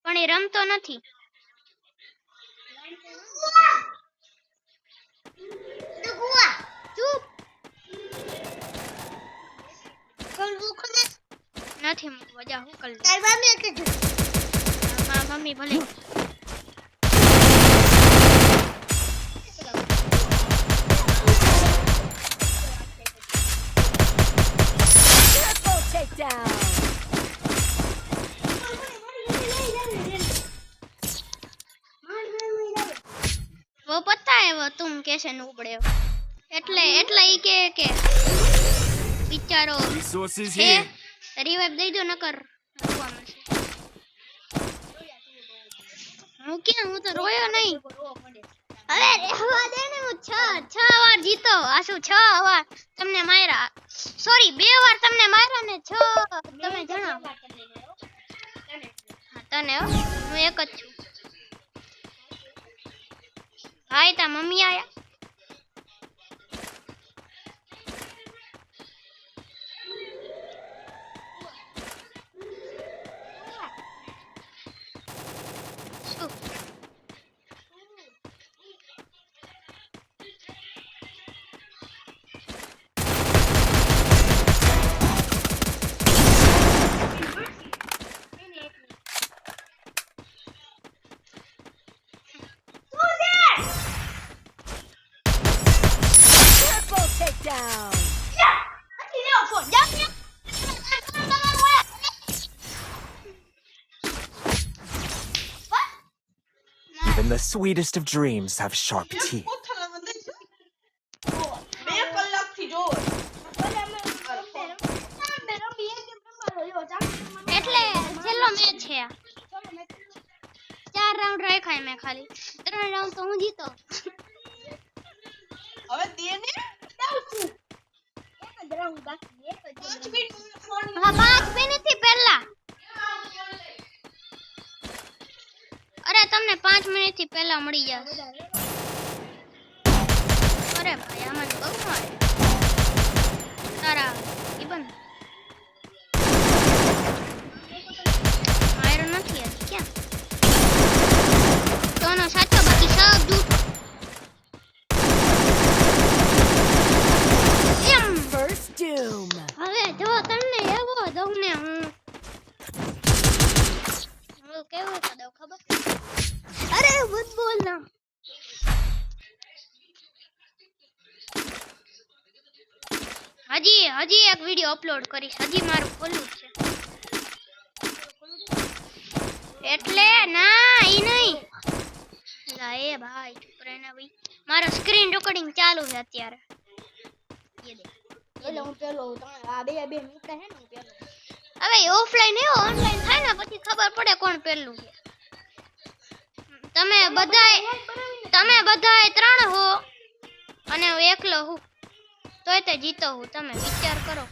પણ એ રમતો નથી. ચૂપ નથી મૂકવા જા હું કર મમ્મી ભલે वो पता है वो तुम कैसे नूबड़े हो એટલે ઈ કે વિચારો હે રિવાઇવ દઈ દો નકર રોવા મળશે. હું ક્યાં હું તો રોયો નહીં. હવે રહેવા દે ને હું 6 વાર જીતો આસુ 6 વાર તમને માર્યા સોરી 2 વાર તમને માર્યા ને 6 તમે જણાવો હા તને હું એક જ છું. હાય તા મમ્મી આયા Even the sweetest of dreams have sharp teeth. એટલે છેલ્લો મેચ છે 4 રાઉન્ડ રાખ્યા મે ખાલી 3 રાઉન્ડ તો હું જીતો. હવે દે ને એક જ રાઉન્ડ બાકી એક જ હા 5 મિનિટ થી પહેલા અરે તમને 5 મિનિટ થી પહેલા મળી જશે. અરે ભાઈ આમાં બહુ મારે તારા ઈબન મારો નથી હજી ક્યાં તોનો સાચો બાકી સબ દૂર First doom. હવે જો તમને એવો દઉં ને હું કેવું તો દઉં ખબર અરે મત બોલ ના હજી એક વિડિયો અપલોડ કરીશ હજી મારું ખોલું છે એટલે ના ઈ નહીં લા એ ભાઈ ચૂપ રહેના ભાઈ મારો સ્ક્રીન રેકોર્ડિંગ ચાલુ છે અત્યારે ये देख એટલે હું પેલો આ બે મિનિટ હે ને હું પેલો હવે ઓફલાઈન હે ઓનલાઈન થાય ને પછી ખબર પડે કોણ પેલું છે. તમે બધાય 3 હો અને હું એકલો હું તોય તે જીતો હું તમે વિચાર કરો.